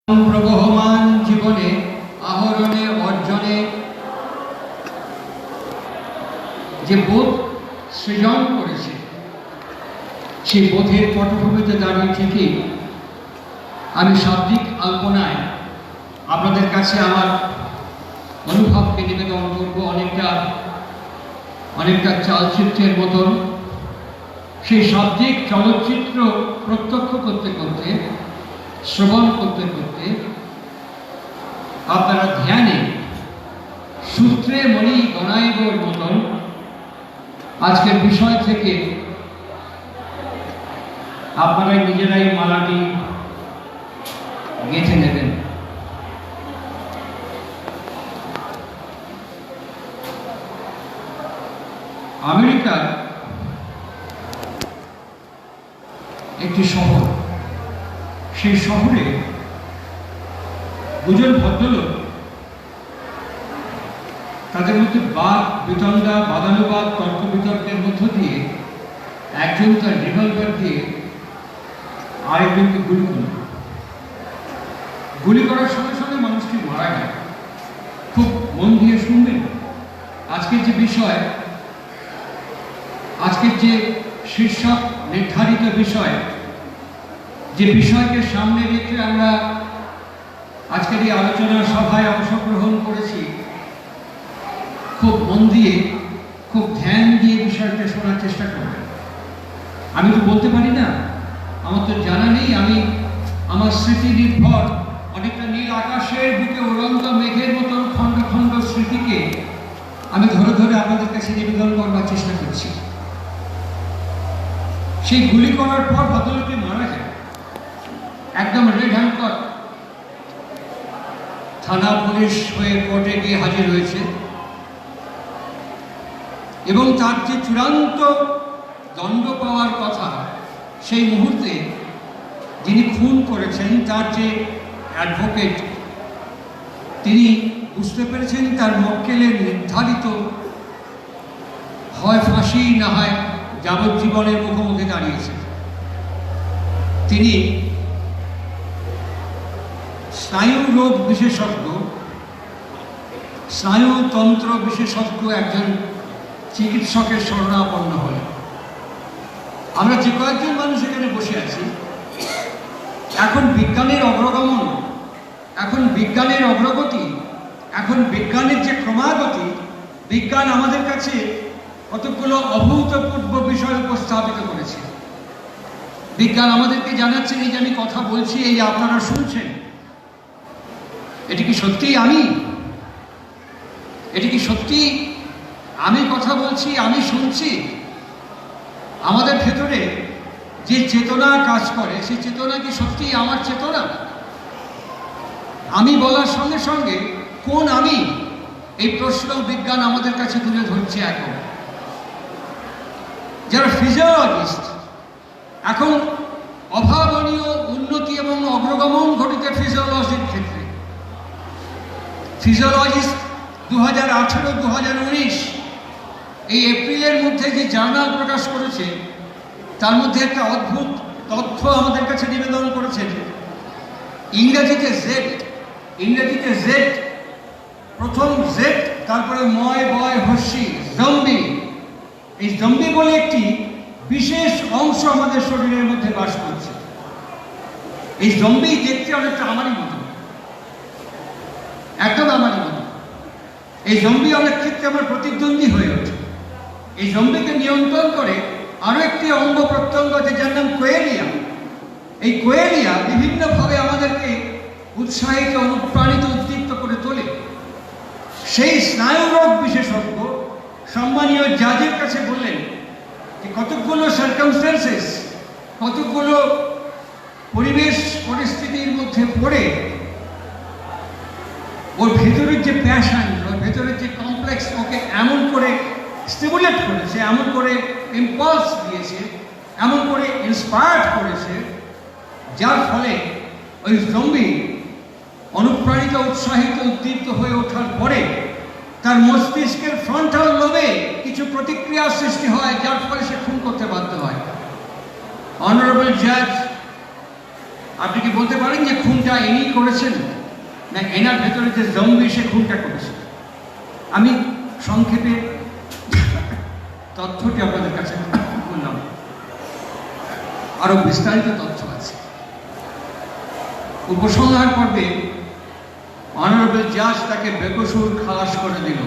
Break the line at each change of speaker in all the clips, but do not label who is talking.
প্রবহমান জীবনে আহরণে অর্জনে যে বোধ সৃজন করেছে সেই বোধের পটভূমিতে দাঁড়িয়ে থেকে আমি শাব্দিক আল্পনায় আপনাদের কাছে আমার অনুভবকে নিবেদন করব। অনেকটা চলচ্চিত্রের মতন সেই শাব্দিক চলচ্চিত্র প্রত্যক্ষ করতে করতে শ্রবণ করতে করতে আপনারা ধ্যানে সূত্রে মণি গণাইবর মতন আজকের বিষয় থেকে আপনারা নিজেরাই মালাটি গেঁথে নেবেন। আমেরিকার একটি শহর, সেই শহরে দুজন ভদ্রলোক তাদের মধ্যে বাদ বিতণ্ডা বাদানুবাদ তর্ক বিতর্কের মধ্য দিয়ে একজন তার রিভলভার দিয়ে আরেকজনকে গুলি করার সঙ্গে সঙ্গে মানুষটি মারা গেল। খুব মন দিয়ে শুনবেন। আজকের যে বিষয়, আজকের যে শীর্ষক নির্ধারিত বিষয়, যে বিষয়কে সামনে রেখে আমরা আজকের এই আলোচনা সভায় অংশগ্রহণ করেছি, খুব মন দিয়ে খুব ধ্যান দিয়ে বিষয়টা শোনার চেষ্টা করবেন। আমি তো বলতে পারি না, আমার তো জানা নেই। আমি আমার স্মৃতি নির্ভর অনেকটা নীল আকাশের বুকে উড়ন্ত মেঘের মতন খণ্ড খণ্ড স্মৃতিকে আমি ধরে ধরে আপনাদের কাছে নিবেদন করবার চেষ্টা করছি। সেই গুলি করার পর ভদ্রলোকে মারা যায়, একদম রেড হ্যান্ডকার। থানা পুলিশ হয়ে কোর্টে গিয়ে হাজির হয়েছে এবং তার যে চূড়ান্ত দণ্ড পাওয়ার কথা, সেই মুহূর্তে যিনি খুন করেছেন তার যে অ্যাডভোকেট, তিনি বুঝতে পেরেছেন তার মক্কেলের নির্ধারিত হয় ফাঁসি না হয় যাবজ্জীবনের মুখোমুখি দাঁড়িয়েছে। তিনি স্নায়ুরোগ বিশেষজ্ঞ, স্নায়ুতন্ত্র বিশেষজ্ঞ একজন চিকিৎসকের শরণাপন্ন হলেন। আমরা যে কয়েকজন মানুষ এখানে বসে আছি, এখন বিজ্ঞানের অগ্রগমন, এখন বিজ্ঞানের অগ্রগতি, এখন বিজ্ঞানের যে ক্রমাগতি, বিজ্ঞান আমাদের কাছে কতগুলো অভূতপূর্ব বিষয় উপস্থাপিত করেছে। বিজ্ঞান আমাদেরকে জানাচ্ছেন, এই যে আমি কথা বলছি, এই আপনারা শুনছেন, এটি কি সত্যি আমি? এটি কি সত্যি আমি কথা বলছি, আমি শুনছি? আমাদের ভেতরে যে চেতনা কাজ করে, সেই চেতনা কি সত্যি আমার চেতনা? আমি বলার সঙ্গে সঙ্গে কোন আমি, এই প্রশ্ন বিজ্ঞান আমাদের কাছে তুলে ধরছে। এখন যারা ফিজিওলজিস্ট, এখন অভাবনীয় উন্নতি এবং অগ্রগমন ঘটেছে ফিজিওলজির ক্ষেত্রে। ফিজিওলজিস্ট 2018-2019 এই এপ্রিলের মধ্যে যে জার্নাল প্রকাশ করেছে, তার মধ্যে একটা অদ্ভুত তথ্য আমাদের কাছে নিবেদন করেছেন। ইংরেজিতে জেড, প্রথম জেড, তারপরে ময় বয় হর্ষি, জম্বি। এই জম্বি বলে একটি বিশেষ অংশ আমাদের শরীরের মধ্যে বাস করছে। এই জম্বি দেখতে অনেকটা আমারই মতো, একদম আমারই মতো। এই জম্বি অনেক ক্ষেত্রে আমার প্রতিদ্বন্দ্বী হয়ে ওঠে। এই জম্বিকে নিয়ন্ত্রণ করে আরো একটি অঙ্গ প্রত্যঙ্গ আছে, যার নাম কোয়েলিয়া। এই কোয়েলিয়া বিভিন্নভাবে আমাদেরকে উৎসাহিত, অনুপ্রাণিত, উদ্দীপ্ত করে তোলে। সেই স্নায়ুরোগ বিশেষজ্ঞ সম্মানীয় জাজের কাছে বললেন যে কতগুলো সার্কামস্ট্যান্সেস, কতগুলো পরিবেশ পরিস্থিতির মধ্যে পড়ে ওর ভেতরের যে প্যাশন, ওর ভেতরের যে কমপ্লেক্স, ওকে এমন করে স্টিমুলেট করেছে, এমন করে ইম্পালস দিয়েছে, এমন করে ইন্সপায়ার্ড করেছে, যার ফলে ওই জম্বি অনুপ্রাণিত, উৎসাহিত, উদ্দীপ্ত হয়ে ওঠার পরে তার মস্তিষ্কের ফ্রন্টাল লোবে কিছু প্রতিক্রিয়ার সৃষ্টি হয়, যার ফলে সে খুন করতে বাধ্য হয়। অনারেবল জাজ আপনি কি বলতে পারেন যে খুনটা ইনি করেছেন, না এনার ভেতরে যে জম্বি সে খুনটা করেছে? আমি সংক্ষেপে তথ্যটি আপনাদের কাছে বললাম, আরো বিস্তারিত তথ্য আছে। উপসংহার পর্বে অনারেবল জাজ তাকে বেকসুর খালাস করে দিল।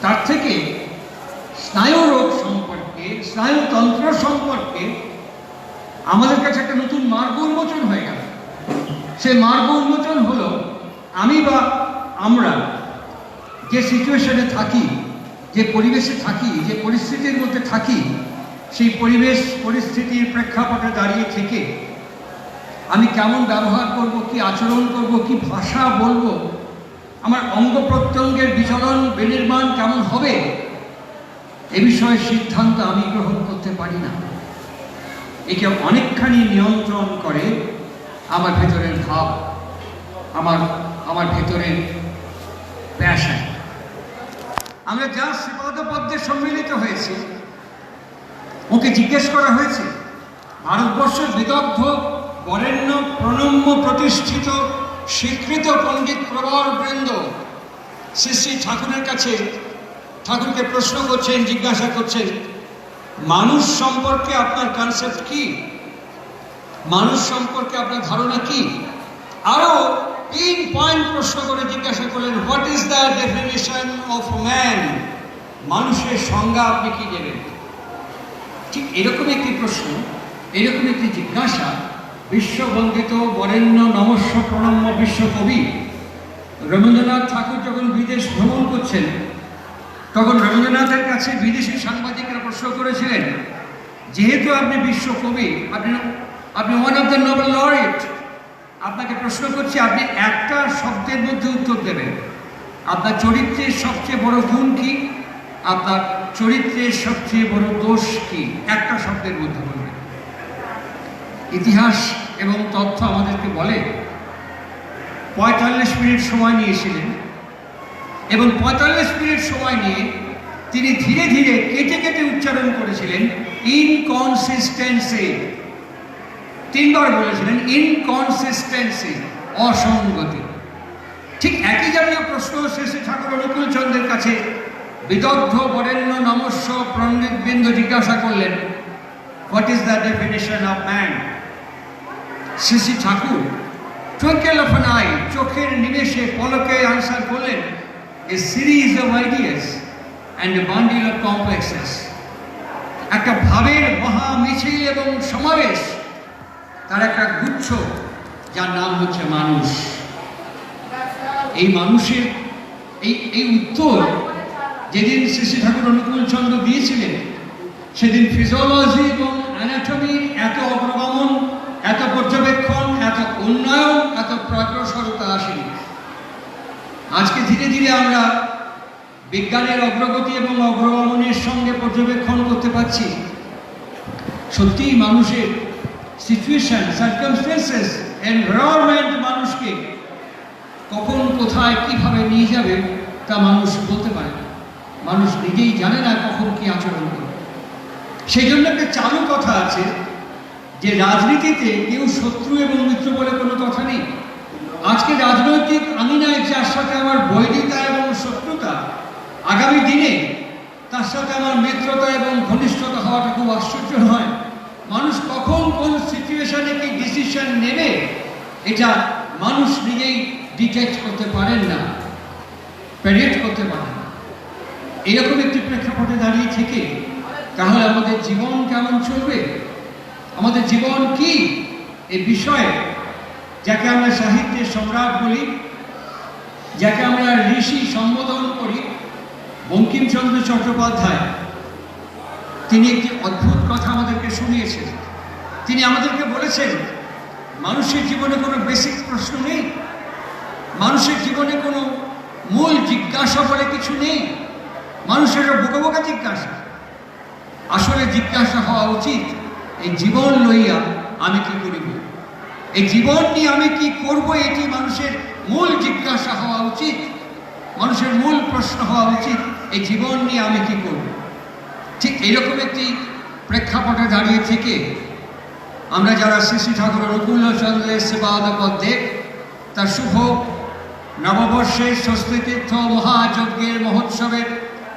তার থেকে স্নায়ুরোগ সম্পর্কে, স্নায়ুতন্ত্র সম্পর্কে আমাদের কাছে একটা নতুন মার্গ উন্মোচন হয়ে গেল। সে মার্গ উন্মোচন হলো আমি বা আমরা যে সিচুয়েশনে থাকি, যে পরিবেশে থাকি, যে পরিস্থিতির মধ্যে থাকি, সেই পরিবেশ পরিস্থিতির প্রেক্ষাপটে দাঁড়িয়ে থেকে আমি কেমন ব্যবহার করব, কি আচরণ করব, কি ভাষা বলবো, আমার অঙ্গ প্রত্যঙ্গের বিচলন বিনির্মাণ কেমন হবে, এ বিষয়ে সিদ্ধান্ত আমি গ্রহণ করতে পারি না। একে অনেকখানি নিয়ন্ত্রণ করে আমার ভেতরের ভাব, আমার ভেতরের প্যাশন। আমরা যা শ্রীপাদপদ্মে সম্মিলিত হয়েছি, ওকে জিজ্ঞেস করা হয়েছে ভারতবর্ষের বিদগ্ধ বরেণ্য প্রণম্য প্রতিষ্ঠিত স্বীকৃত পণ্ডিত প্রবর বৃন্দ শ্রী শ্রী ঠাকুরের কাছে ঠাকুরকে প্রশ্ন করছেন, জিজ্ঞাসা করছেন, মানুষ সম্পর্কে আপনার কনসেপ্ট কি, মানুষ সম্পর্কে আপনার ধারণা কি? আরো 3 পয়েন্ট প্রশ্ন করে জিজ্ঞাসা করলেন, what is the definition of man, মানুষের সংজ্ঞা আপনি কি দেবেন? ঠিক এরকম একটি প্রশ্ন, এরকম একটি জিজ্ঞাসা বিশ্ববন্দিত বরেণ্য নমস্য প্রণম্য বিশ্বকবি রবীন্দ্রনাথ ঠাকুর যখন বিদেশ ভ্রমণ করছেন, তখন রবীন্দ্রনাথের কাছে বিদেশি সাংবাদিকরা প্রশ্ন করেছিলেন, যেহেতু আপনি বিশ্বকবি, আপনি one of the Nobel laureate, আপনাকে প্রশ্ন করছি, আপনি একটা শব্দের মধ্যে উত্তর দেবেন। আপনার চরিত্রের সবচেয়ে বড় গুণ কি, আপনার চরিত্রের সবচেয়ে বড় দোষ কি, একটা শব্দের মধ্যে বলবেন। ইতিহাস এবং তথ্য আমাদেরকে বলে 45 মিনিট সময় নিয়েছিলেন, এবং 45 মিনিট সময় নিয়ে তিনি ধীরে ধীরে কেটে কেটে উচ্চারণ করেছিলেন ইনকনসিস্টেন্সি। 3 বার বলেছিলেন ইনকনসিস্টেন্সি, অসঙ্গতি। ঠিক একই জাতীয় প্রশ্ন শ্রী ঠাকুর অনুকূল চন্দ্রের কাছে বিদগ্ধ বরেণ্য নমস্য পণ্ডিতবৃন্দ জিজ্ঞাসা করলেন, what is the definition of man? Shri Thakur twinkle of an eye, চোখের নিমেষে পলকে আনসার করলেন, a series of ideas and a bundle of complexes. একটা ভাবের মহা মিছিল এবং সমাবেশ, তার একটা গুচ্ছ, যার নাম হচ্ছে মানুষ। এই মানুষের এই উত্তর যেদিন শ্রী ঠাকুর অনুকূল চন্দ্র দিয়েছিলেন, সেদিন ফিজিওলজি এবং অ্যানাটমির এত অগ্রগমন, এত পর্যবেক্ষণ, এত উন্নয়ন, এত প্রগ্রসরতা আসেনি। আজকে ধীরে ধীরে আমরা বিজ্ঞানের অগ্রগতি এবং অগ্রগমনের সঙ্গে পর্যবেক্ষণ করতে পারছি সত্যিই মানুষের সিচুয়েশন, সার্কামস্টেন্সেস, এনভায়রনমেন্ট মানুষকে কখন কোথায় কিভাবে নিয়ে যাবে তা মানুষ বলতে পারে না। মানুষ নিজেই জানে না কখন কি আচরণ করবে। সেই জন্য একটা চালু কথা আছে যে রাজনীতিতে কেউ শত্রু এবং মিত্র বলে কোনো কথা নেই। আজকে রাজনৈতিক আঙিনায় যার সাথে আমার বৈরিতা এবং শত্রুতা, আগামী দিনে তার সাথে আমার মিত্রতা এবং ঘনিষ্ঠতা হওয়াটা খুব আশ্চর্য নয়। মানুষ কখন কোন সিচুয়েশনে কি ডিসিশন নেবে, এটা মানুষ নিজেই ডিটেক্ট করতে পারেন না, প্রেডিক্ট করতে পারেন না। এরকম একটি প্রেক্ষাপটে দাঁড়িয়ে থেকে তাহলে আমাদের জীবন কেমন চলবে, আমাদের জীবন কি, এ বিষয়ে যাকে আমরা সাহিত্যের সম্রাট বলি, যাকে আমরা ঋষি সম্বোধন করি, বঙ্কিমচন্দ্র চট্টোপাধ্যায়, তিনি একটি অদ্ভুত কথা আমাদেরকে শুনিয়েছেন। তিনি আমাদেরকে বলেছেন, মানুষের জীবনে কোনো বেসিক প্রশ্ন নেই, মানুষের জীবনে কোনো মূল জিজ্ঞাসা বলে কিছু নেই, মানুষের বোকা বোকা জিজ্ঞাসা। আসলে জিজ্ঞাসা হওয়া উচিত, এই জীবন লইয়া আমি কি করিব, এই জীবন নিয়ে আমি কি করব, এটি মানুষের মূল জিজ্ঞাসা হওয়া উচিত, মানুষের মূল প্রশ্ন হওয়া উচিত, এই জীবন নিয়ে আমি কি করব। ঠিক এইরকম একটি প্রেক্ষাপটে দাঁড়িয়ে থেকে আমরা যারা শ্রী শ্রী ঠাকুর অনুকূলচন্দ্রের সেবাদপদ্যে তার শুভ নববর্ষের ষষ্ঠীতীর্থ মহাযজ্ঞের মহোৎসবের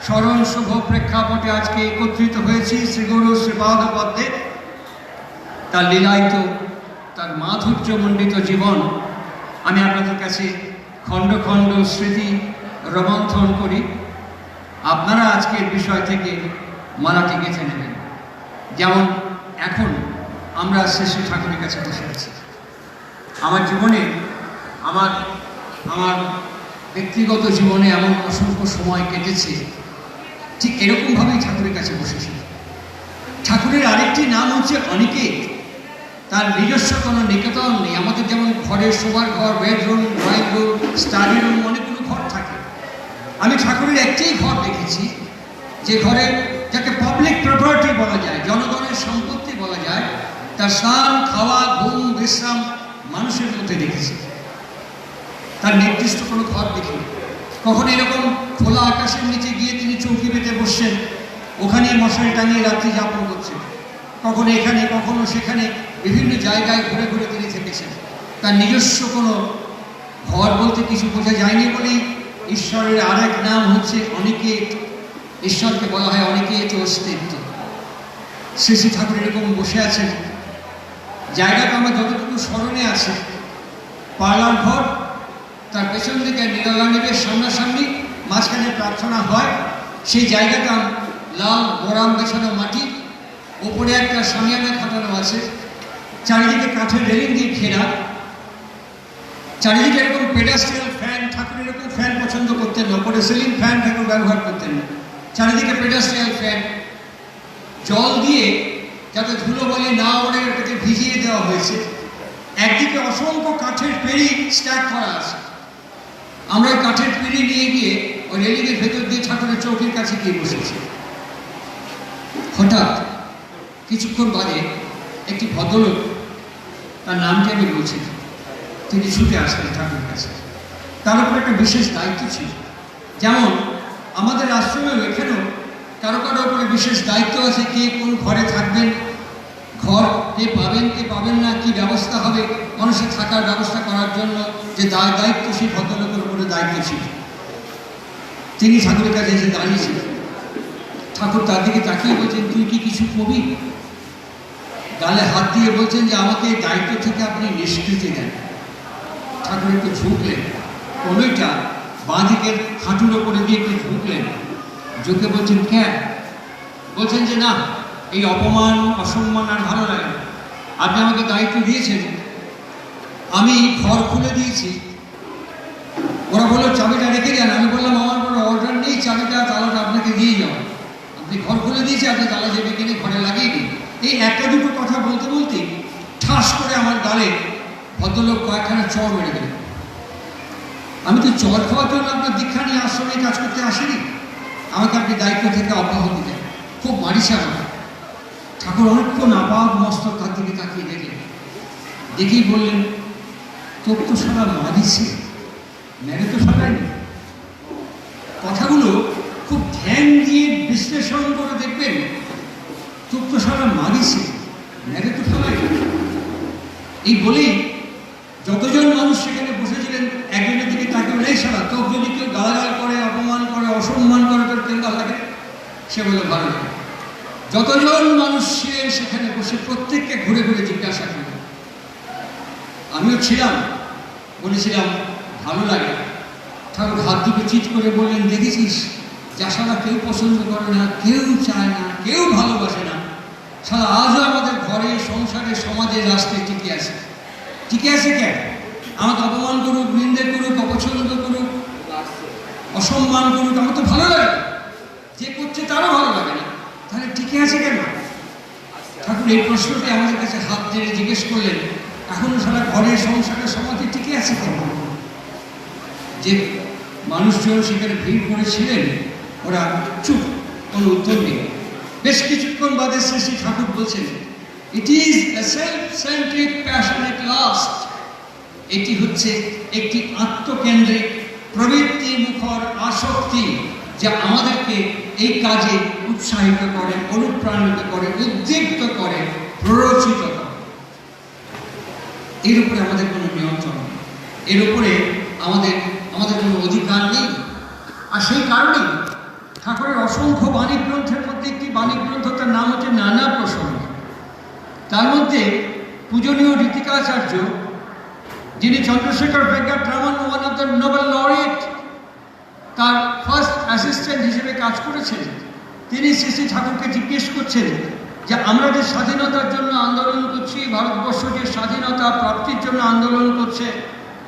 স্মরণ শুভ প্রেক্ষাপটে আজকে একত্রিত হয়েছি শ্রীগুরু শ্রীপাদপদ্মে। তার লীলায়িত, তার মাধুর্যমণ্ডিত জীবন আমি আপনাদের কাছে খণ্ড খণ্ড স্মৃতি রোমন্থন করি। আপনারা আজকের বিষয় থেকে মালাটি গেঁথে নেবেন। যেমন এখন আমরা শ্রী শ্রী ঠাকুরের কাছে বসে আছি। আমার জীবনে আমার ব্যক্তিগত জীবনে এমন অসংখ্য সময় কেটেছে, ঠিক এরকমভাবেই ঠাকুরের কাছে বসেছি। ঠাকুরের আরেকটি নাম হচ্ছে অনিকেত। তার নিজস্ব কোনো নিকেতন নেই। আমাদের যেমন ঘরে শোবার ঘর, bedroom, drawing room, study room, অনেকগুলো ঘর থাকে। আমি ঠাকুরের একটাই ঘর দেখেছি, যে ঘরে যাকে পাবলিক প্রপার্টি বলা যায়, জনগণের সম্পত্তি বলা যায়, তার স্নান, খাওয়া, ঘুম, বিশ্রাম মানুষের মধ্যে দেখেছি। তার নির্দিষ্ট কোনো ঘর দেখিনি। কখনো এরকম খোলা আকাশের নিচে গিয়ে তিনি চৌকি পেতে বসছেন, ওখানে মশারি টাঙিয়ে রাত্রি যাপন করছেন। কখনো এখানে, কখনো সেখানে, বিভিন্ন জায়গায় ঘুরে ঘুরে তিনি থেকেছেন। তার নিজস্ব কোনো ঘর বলতে কিছু বোঝা যায়নি বলেই ঈশ্বরের আর এক নাম হচ্ছে অনিকেত। ঈশ্বরকে বলা হয় অনিকেত অস্তিত্ব। শ্রী শ্রী ঠাকুর এরকম বসে আছেন। জায়গাটা আমার যতটুকু স্মরণে আছে, পার্লার ঘর, তার পেছন দিকে নীলানীবের সামনাসামনি, মাঝখানে প্রার্থনা হয়। সেই জায়গাটা লাল বোরাম বেছানো মাটি, ওপরে একটা সামিয়ানা খাটানো আছে, চারিদিকে কাঠের রেলিং দিয়ে ঘেরা, চারিদিকে এরকম পেডাস্ট্রিয়াল ফ্যান। ঠাকুর এরকম ফ্যান পছন্দ করতেন না, ওপরে সিলিং ফ্যান ঠাকুর ব্যবহার করতেন না। চারিদিকে পেডাস্ট্রিয়াল ফ্যান, জল দিয়ে যাতে ধুলো বলে না ওড়ে ওটাকে ভিজিয়ে দেওয়া হয়েছে। একদিকে অসংখ্য কাঠের পেড়ি স্ট্যাক করা আছে। আমরা ওই কাঠের পিঁড়ি নিয়ে গিয়ে ওই রেলিংয়ের ভেতর দিয়ে ঠাকুরের চৌকির কাছে গিয়ে বসেছি। হঠাৎ কিছুক্ষণ বাদে একটি ভদ্রলোক, তার নামটি আমি বলছি, তিনি ছুটে আসলেন ঠাকুরের কাছে। তার উপর একটা বিশেষ দায়িত্ব ছিল। যেমন আমাদের আশ্রমেও এখানেও কারো কারো উপরে বিশেষ দায়িত্ব আছে, কে কোন ঘরে থাকবেন, ঘর কে পাবেন কে পাবেন না, কি ব্যবস্থা হবে মানুষের থাকার ব্যবস্থা করার জন্য যে দায়িত্ব, সেই ভদ্রলোকের উপরে দায়িত্ব ছিল। তিনি ঠাকুরের কাছে এসে দাঁড়িয়েছিলেন। ঠাকুর তার দিকে তাকিয়ে বলছেন, তুই কি কিছু কবি? গালে হাত দিয়ে বলছেন যে আমাকে এই দায়িত্ব থেকে আপনি নিষ্কৃতি দেন। ঠাকুর একটু ঝুঁকলেন, কলইটা বাঁ দিকের হাঁটুর ওপরে দিয়ে একটু ঝুঁকলেন, ঝুঁকে বলছেন কেন? বলছেন যে না, এই অপমান অসম্মান আর ভালো লাগে না। আপনি আমাকে দায়িত্ব দিয়েছেন, আমি ঘর খুলে দিয়েছি। ওরা বললো চাবিটা রেখে যান। আমি বললাম আমার কোনো অর্ডার নেই, চাবিটা তালাটা আপনাকে দিয়ে যাওয়া। আপনি ঘর খুলে দিয়েছি, আপনি তালা চেপে কিনে ঘরে লাগিয়ে দিন। এই একটা দুটো কথা বলতে বলতে ঠাস করে আমার গালে ভদ্রলোক কয়েকখানা চড় মেরে দিলেন। আমি তো চড় খাওয়ার জন্য আপনার দীক্ষা নিয়ে আশ্রমে কাজ করতে আসিনি। আমাকে আপনি দায়িত্ব থেকে অব্যাহতি দেন। খুব মারিছে আমাকে। ঠাকুর অনেকক্ষণ আপাত মস্তক তার দিকে তাকিয়ে দেখলেন, দেখেই বললেন, তোর তো সারা মারিছে, মেরে তো ফেলায়নি। কথাগুলো খুব ধ্যান দিয়ে বিশ্লেষণ করে দেখবেন, তোর তো সারা মারিছে, মেরে তো ফেলায়নি। এই বলেই যতজন মানুষ সেখানে বসেছিলেন একজনের দিকে তাকিয়ে নেই, সারা তোর যদি কেউ গালাগাল করে, অপমান করে, অসম্মান করে, তোর কেউ ভালো লাগে? সে বলে ভালো লাগে। যতজন মানুষ ছিলেন সেখানে বসে প্রত্যেককে ঘুরে ঘুরে জিজ্ঞাসা করলেন। আমিও ছিলাম, বলেছিলাম ভালো লাগে। ঠাকুর হাত দুটো চিৎ করে বললেন, দেখেছিস যা সারা কেউ পছন্দ করে না, কেউ চায় না, কেউ ভালোবাসে না, সারা আজও আমাদের ঘরে, সংসারে, সমাজে, রাষ্ট্রে টিকে আছে। টিকে আছে কেন? আমাকে অপমান করুক, নিন্দে করুক, অপছন্দ করুক, অসম্মান করুক, আমার তো ভালো লাগে। যে করছে তারও ভালো লাগে না, তাহলে টিকে আছে কেন? ঠাকুর এই প্রশ্নটি আমাদের কাছে হাত ধরে জিজ্ঞেস করলেন, এখনো সারা ঘরে, সংসারে, সমাজে টিকে আছে কেন? যে মানুষজন সেখানে ভিড় করেছিলেন ওরা চুপ, কোনো উত্তর নেই। বেশ কিছুক্ষণ বাদে শ্রী শ্রী ঠাকুর বলছেন, it is a self centric passionate last. এটি হচ্ছে একটি আত্মকেন্দ্রিক প্রবৃত্তি মুখর আসক্তি, যা আমাদেরকে এই কাজে উৎসাহিত করে, অনুপ্রাণিত করে, উদ্দীপ্ত করে, প্ররোচিত করে। এর উপরে আমাদের কোনো নিয়ন্ত্রণ নেই, এর উপরে আমাদের আমাদের কোনো অধিকার নেই। আর সেই কারণেই ঠাকুরের অসংখ্য বাণী গ্রন্থের মধ্যে একটি বাণী গ্রন্থ, তার নাম হচ্ছে নানা প্রসঙ্গ। তার মধ্যে পূজনীয় ঋতিকাচার্য, যিনি Chandrasekhar Venkata Raman, one of the Nobel laureate, তার ফার্স্ট অ্যাসিস্ট্যান্ট হিসেবে কাজ করেছেন, তিনি শ্রী শ্রী ঠাকুরকে জিজ্ঞেস করছেন যে আমরা যে স্বাধীনতার জন্য আন্দোলন করছি, ভারতবর্ষ যে স্বাধীনতা প্রাপ্তির জন্য আন্দোলন করছে,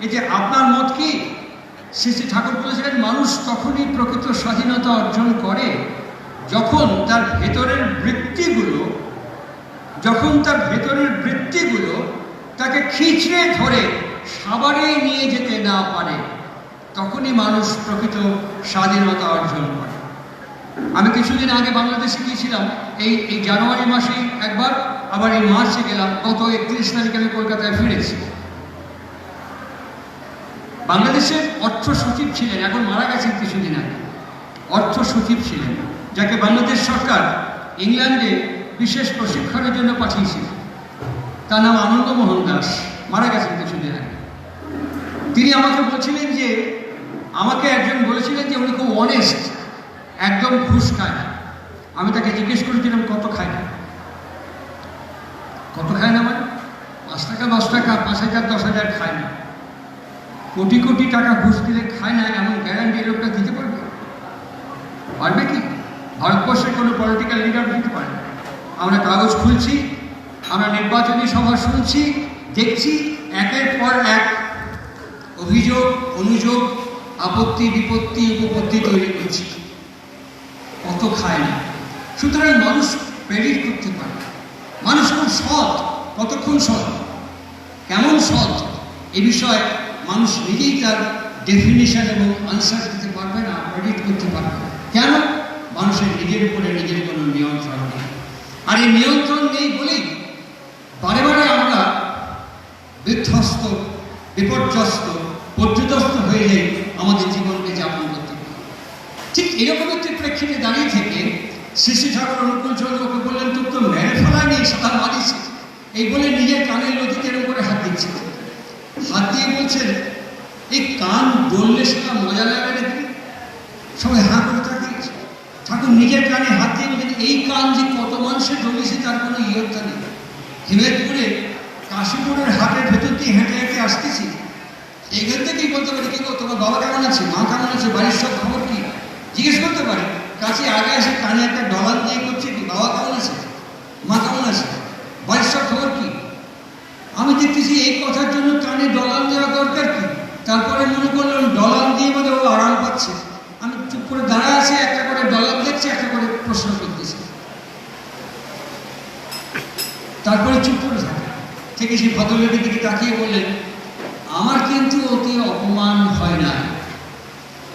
এই যে আপনার মত কি? শ্রী শ্রী ঠাকুর বলেছিলেন, মানুষ তখনই প্রকৃত স্বাধীনতা অর্জন করে যখন তার ভেতরের বৃত্তিগুলো তাকে খিঁচড়ে ধরে সাবারে নিয়ে যেতে না পারে, তখনই মানুষ প্রকৃত স্বাধীনতা অর্জন করে। আমি কিছুদিন আগে বাংলাদেশে গিয়েছিলাম, এই জানুয়ারি মাসে একবার, আবার এই মার্চে গেলাম। গত 31 তারিখে আমি কলকাতায় ফিরেছি। বাংলাদেশের অর্থ সচিব ছিলেন, এখন মারা গেছেন কিছুদিন আগে, অর্থ সচিব ছিলেন, যাকে বাংলাদেশ সরকার ইংল্যান্ডে বিশেষ প্রশিক্ষণের জন্য পাঠিয়েছিল। তার নাম আনন্দমোহন দাস, মারা গেছেন কিছুদিন আগে। তিনি আমাকে বলছিলেন যে, আমাকে একজন বলেছিলেন যে উনি খুব অনেস্ট, একদম ঘুষ খায় না। আমি তাকে জিজ্ঞেস করেছিলাম কত খায় না। কত খায় না মানে 5 টাকা 10 টাকা, 5,000 10,000 খায় না। কোটি কোটি টাকা ঘুষ দিলে খায় না এমন গ্যারান্টি লোকটা দিতে পারবে? পারবে কি? ভারতবর্ষের কোনো পলিটিক্যাল লিডার দিতে পারে না। আমরা কাগজ খুলছি, আমরা নির্বাচনী সভা শুনছি, দেখছি একের পর এক অভিযোগ, অনুযোগ, আপত্তি, বিপত্তি, উপপত্তি তৈরি করছি। কত খায় না। সুতরাং মানুষ প্রেডিক্ট করতে পারে। মানুষ খুব সৎ। কতক্ষণ সৎ, কেমন সৎ, এ বিষয়ে মানুষ নিজেই তার ডেফিনিশন এবং আনসার দিতে পারবে না, প্রেডিক্ট করতে পারবে না। কেন? মানুষের নিজের উপরে নিজের কোনো নিয়ন্ত্রণ নেই। আর এই নিয়ন্ত্রণ নেই বলেই বারে বারে আমরা বিধ্বস্ত, বিপর্যস্ত, পর্যদস্ত হয়ে যাই আমাদের জীবনকে যাপন করতে পারি। ঠিক এরকম একটি প্রেক্ষিতে দাঁড়িয়ে থেকে শ্রী শ্রী ঠাকুর অনুকূল চন্দ্রকে বললেন, তুই তো মেরে ফেলা নেই, সাদা মারিস। এই বলে নিজের কানের লতিকের উপরে হাত দিচ্ছে। হাত দিয়ে বলছেন, এই কান ডললে সেটা মজা লাগে নাকি? সবাই হাঁ করে তাকিয়েছে। ঠাকুর নিজের কানে হাত দিয়ে বলছেন, এই কান যে কত মানুষের ডলেছে তার কোনো ইয়ত্তা নেই। হিমেদপুরে কাশীপুরের হাটের ভেতর দিয়ে হেঁটে হেঁটে আসতেছি, এইখান থেকেই বলতে পারি, কি গো তোমার বাবা কেমন আছে, মা কেমন আছে, বাড়ির সব খবর কি জিজ্ঞেস করতে পারে। কাছে আগে এসে কানে একটা ডলার দিয়ে করছে কি, বাবা কেমন আছে, মা কেমন আছে, বাড়ির সব খবর কি। আমি দেখতেছি এই কথার জন্য কানে ডলার দেওয়া দরকার কি। তারপরে মনে করলাম ডলার দিয়ে বোধ ও আরাম পাচ্ছে। আমি চুপ করে দাঁড়া আছে, একটা করে ডলার দেখছে, একটা করে প্রশ্ন করতেছে। তারপরে চুপ করে থেকে সেই ভদ্রলোকের দিকে তাকিয়ে বললেন, আমার কিন্তু অতি অপমান হয় না,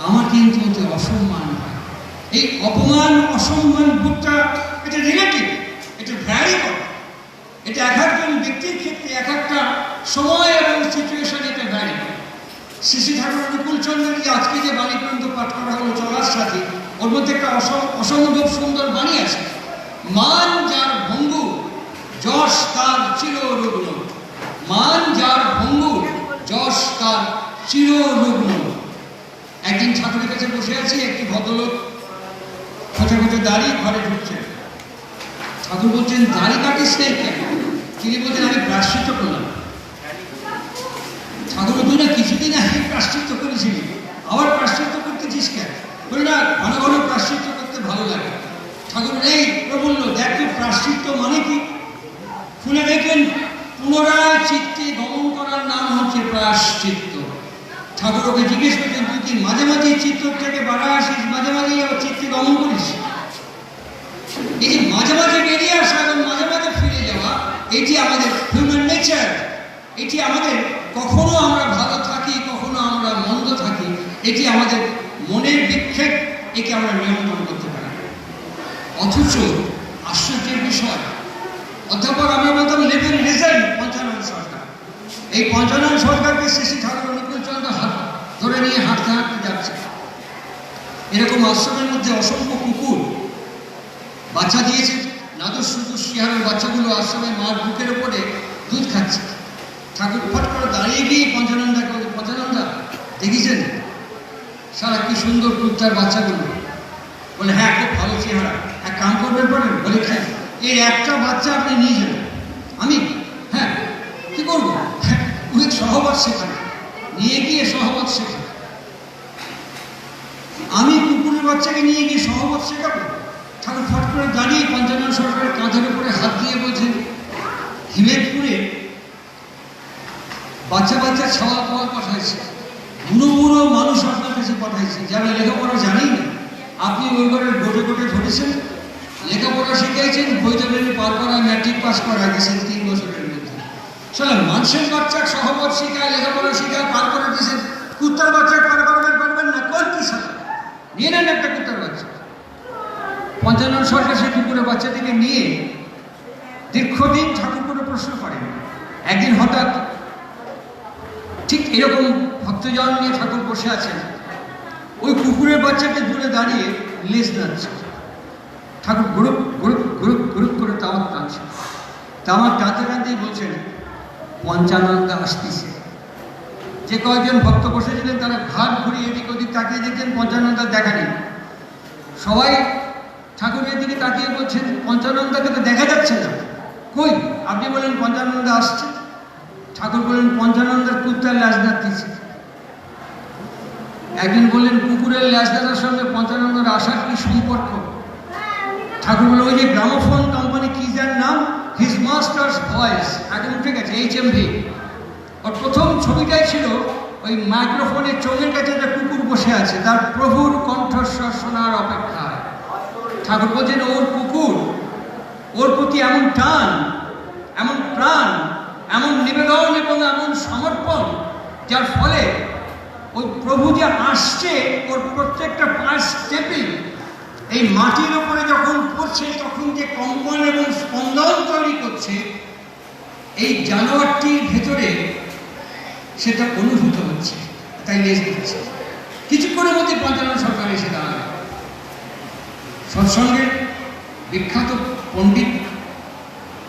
আমার কিন্তু অতি অসম্মান হয়। এই অপমান অসম্মান বোধটা এটা রিলেটিভ, এটা ভ্যারি করে। এটা এক একজন ব্যক্তির ক্ষেত্রে এক একটা সময় এবং সিচুয়েশন এটা ভ্যারি করে। শ্রী শ্রী ঠাকুর অনুকূল চন্দ্রের যে আজকে যে বাণী গ্রন্থ পাঠ করা হলো চলার সাথে, ওর মধ্যে একটা অসম্ভব সুন্দর বাণী আছে। মান যার ভঙ্গু, যশ তার চিররুগ্ন। মান যার ভঙ্গু, যশ তার চিররুগ্ন। একদিন ঠাকুরের কাছে বসে আছে, একটি ভদ্রলোক খোঁচা খোঁচা দাড়ি ঘরে ঢুকছে। ঠাকুর বলছেন, দাড়ি কাটিস নেই কেন? তিনি বলছেন, আমি প্রায়শ্চিত্ত করলাম। ঠাকুর বলছেন, না কিছুদিন আগে প্রায়শ্চিত্ত করেছিলি, আবার প্রায়শ্চিত্ত করতেছিস কেন? বলি না, ঘন ঘন প্রায়শ্চিত্ত করতে ভালো লাগে। ঠাকুর এই প্রবল্য, দেখ তো প্রায়শ্চিত্ত মানে কি। শুনে দেখলেন, পুনরায় চিত্তে গমন করার নাম হচ্ছে প্রায়শ্চিত্ত। ঠাকুর ওকে জিজ্ঞেস করছেন, তুই কি মাঝে মাঝে চিত্ত থেকে বাড়া আসিস, মাঝে মাঝেই আবার চিত্তে গমন করিস? এই যে মাঝে মাঝে বেরিয়ে আসা এবং মাঝে মাঝে ফিরে যাওয়া, এটি আমাদের হিউম্যান নেচার। এটি আমাদের, কখনো আমরা ভালো থাকি, কখনো আমরা মন্দ থাকি, এটি আমাদের মনের বিক্ষেপ, একে আমরা নিয়ন্ত্রণ করতে পারি। অথচ আশ্চর্যের বিষয়, অধ্যাপক আমরা বলতাম লেভেল রেজাল্ট পঞ্চানন সরকার। এই পঞ্চানন সরকারকে শ্রী শ্রী ঠাকুর অনুকূল চন্দ্র হাত ধরে নিয়ে হাঁটতে হাঁটতে যাচ্ছে। এরকম আশ্রমের মধ্যে অসংখ্য কুকুর বাচ্চা দিয়েছে। নাদুস সুদুস শিহারের বাচ্চাগুলো আশ্রমে মার বুকের উপরে দুধ খাচ্ছে। ঠাকুর কি সুন্দর কুত্তার বাচ্চাগুলো। বলে হ্যাঁ, খুব ভালো চেহারা, এক কাম করবেন বলেন। বলে হ্যাঁ, এর একটা বাচ্চা আপনি নিয়ে যাবেন। আমি হ্যাঁ কি করবো, ওই সহবাদ শেখাবে, নিয়ে গিয়ে সহবাদ শেখাবে। আমি কুকুরের বাচ্চাকে নিয়ে গিয়ে সহবাদ শেখাবো? ঠাকুর ফট করে দাঁড়িয়ে পঞ্চানন সরকারের কাঁধের উপরে হাত দিয়ে বলছেন, হিমেদপুরে বাচ্চা বাচ্চা ছাওয়া পাওয়া পাঠাইছে, বুড়ো বুড়ো মানুষ আপনার কাছে পাঠাইছে, যারা লেখাপড়া জানেই না। আপনি ওই ঘরের গোটে গোটে ধরেছেন, লেখাপড়া শিখিয়েছেন, বৈতরণী পার করা, ম্যাট্রিক পাস করা গেছেন 3 বছরের মধ্যে। চলো মানুষের বাচ্চা সহবত শিখায়, লেখাপড়া শিখায়, পার করে দিয়েছেন, কুত্তার বাচ্চা পার করবেন পারবেন না? কোন কি সাথে নিয়ে নেন একটা কুত্তার বাচ্চা। পঞ্চানন সরকার সেই কুকুরের বাচ্চাটিকে নিয়ে দীর্ঘদিন ঠাকুর করে প্রশ্ন করেন। একদিন হঠাৎ ঠিক এরকম ভক্তজন নিয়ে ঠাকুর বসে আছেন, ওই কুকুরের বাচ্চাকে দূরে দাঁড়িয়ে লেজ নাড়ছে। ঠাকুর গ্রুপ গ্রুপ গ্রুপ গ্রুপ করে তামাক টানছে। তামাক টানতে টানতেই বলছেন, পঞ্চানন্দা আসতেছে। যে কয়েকজন ভক্ত বসেছিলেন তারা ঘাট ঘুরিয়ে এদিক ওদিক তাকিয়ে দেখছেন, পঞ্চানন্দার দেখা নেই। সবাই ঠাকুরের দিকে তাকিয়ে বলছেন, পঞ্চানন্দাকে তো দেখা যাচ্ছে না, কই? আপনি বলেন পঞ্চানন্দা আসছে। ঠাকুর বলেন, পঞ্চানন্দার কুত্তার ল্যাজ নাড়তেছে। একজন বললেন, কুকুরের ল্যাজ নাড়ার সঙ্গে পঞ্চানন্দার আসার কি সম্পর্ক? ঠাকুর বলে, ওই যে গ্রামোফোন কোম্পানি কি যার নাম, হিজ মাস্টার্স ভয়েস, এখন উঠে গেছে HMV। ওর প্রথম ছবিটাই ছিল ওই মাইক্রোফোনের চোখের কাছে একটা কুকুর বসে আছে, তার প্রভুর কণ্ঠস্বর শোনার অপেক্ষায়। ঠাকুর বলছেন, ওর কুকুর, ওর প্রতি এমন টান, এমন প্রাণ, এমন নিবেদন এবং এমন সমর্পণ, যার ফলে ওই প্রভু যে আসছে, ওর প্রত্যেকটা পায়ের স্টেপিং এই মাটির উপরে যখন পড়ছে, তখন যে কম্পন এবং স্পন্দন তৈরি করছে, এই জানোয়ারটির ভেতরে সেটা অনুভূত হচ্ছে, তাই লেজ দিচ্ছে। কিছুক্ষণের মধ্যে পঞ্চানন সরকার এসে দাঁড়াবে। সৎসঙ্গের বিখ্যাত পণ্ডিত,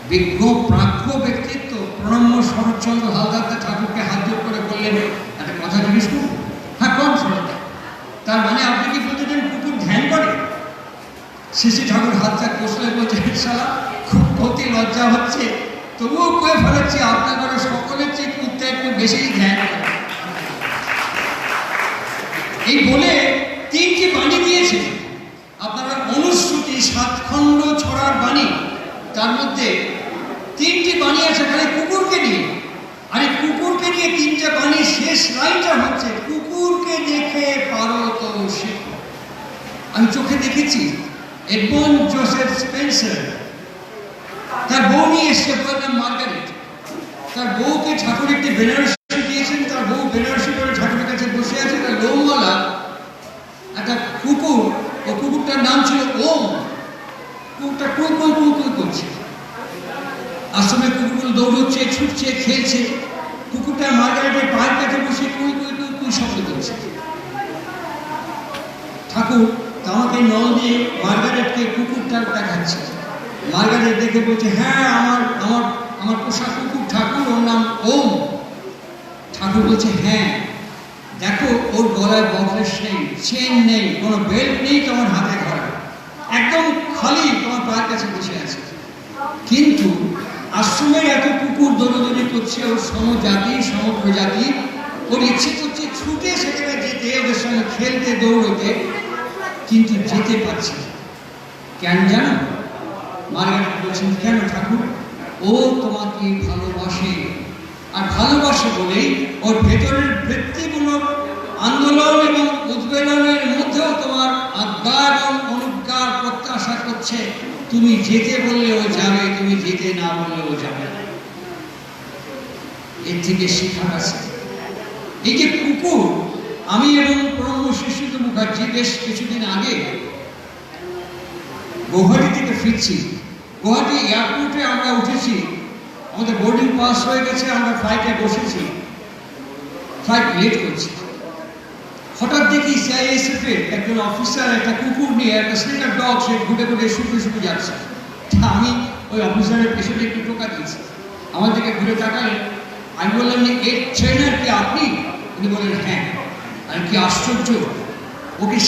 বিজ্ঞ প্রাজ্ঞ ব্যক্তিত্ব প্রণম্য শরৎচন্দ্র হালদার ঠাকুরকে হাত জোর করে বললেন, একটা কথা জিজ্ঞেস করুন। হ্যাঁ, কোন শরৎ? তার মানে আপনি কি প্রতিদিন কুকুর ধ্যান করে? শ্রী ঠাকুর হাতটা কষলে বলছে, শালা খুব অতি লজ্জা হচ্ছে, তবুও কয়ে ফেলেছি, আপনার ঘরে সকলের চেয়ে কুত্তা একটু বেশি ধ্যান করে। এই বলে 3টি বাণী দিয়েছে আপনারা, অনুশ্রুতি 7 খণ্ড ছড়ার বাণী, তার মধ্যে 3টি বাণী আছে খালি কুকুরকে নিয়ে। আর এই কুকুরকে নিয়ে 3টা বাণী, শেষ লাইনটা হচ্ছে, কুকুরকে দেখে পারো তো শেখো। আমি চোখে দেখেছি এডমন্ড জোসেফ স্পেন্সার তার বউ নিয়ে এসছে, বউয়ের নাম মার্গারেট। তার বউকে ঠাকুর একটি বেনারসি দিয়েছেন, তার বউ বেনারসি করে ঠাকুরের কাছে বসে আছে, তার লোমওয়ালা একটা কুকুর, ও কুকুরটার নাম ছিল ওম। কুকুরটা কুই কুই কুই কুই করছে, আশ্রমে কুকুরগুলো দৌড়চ্ছে, ছুটছে, খেলছে। কুকুরটা মার্গারেটের পায়ের কাছে বসে কুই কুই কুই কুই শব্দ করছে। ঠাকুর তামাকে নল দিয়ে মার্গারেটকে কুকুরটার দেখাচ্ছে। মার্গারেট দেখে বলছে, হ্যাঁ, আমার আমার আমার পোষা কুকুর ঠাকুর, ওর নাম ওম। ঠাকুর বলছে, হ্যাঁ, দেখো ওর গলায় বকলেস নেই, চেন নেই, কোনো বেল্ট নেই তোমার হাতে ধরা, একদম খালি তোমার পায়ের কাছে বসে আছে। কিন্তু আশ্রমের এত কুকুর দৌড়দৌড়ি করছে, ওর সমজাতি সমপ্রজাতি, ওর ইচ্ছে করছে ছুটে সেখানে যেতে, ওদের সঙ্গে খেলতে দৌড়তে, কিন্তু যেতে পারছে না। কেন জানো? মার্গারেট বলছেন, কেন ঠাকুর? ও তোমাকে ভালোবাসে, আর ভালোবাসে বলেই ওর ভেতরের বৃত্তিমূলক আন্দোলন এবং উদ্বেলনের মধ্যেও তোমার আজ্ঞা এবং অনুজ্ঞার প্রত্যাশা করছে। তুমি যেতে বললে ও যাবে, তুমি যেতে না বললে ও যাবে না। এর থেকে শিক্ষা আছে। এই যে কুকুর, আমি এবং প্রণম্য শিশুত মুখার্জি বেশ কিছুদিন আগে গৌহাটি থেকে ফিরছি। গৌহাটি এয়ারপোর্টে আমরা উঠেছি, আমাদের বোর্ডিং পাস হয়ে গেছে, আমরা ফ্লাইটে বসেছি, ফ্লাইট লেট করছি। হঠাৎ দেখি CISF এর একজন অফিসার একটা কুকুর নিয়ে, একটা স্নেকার ডগ, সে ঘুরে ঘুরে শুকে শুকে যাচ্ছে। আমি ওই অফিসারের পেছনে একটু টোকা দিয়েছি। আমার দিকে ঘুরে তাকালেন। আমি বললাম, এর ট্রেনার কি আপনি? উনি বললেন, হ্যাঁ। আর কি আশ্চর্য, ও ওকে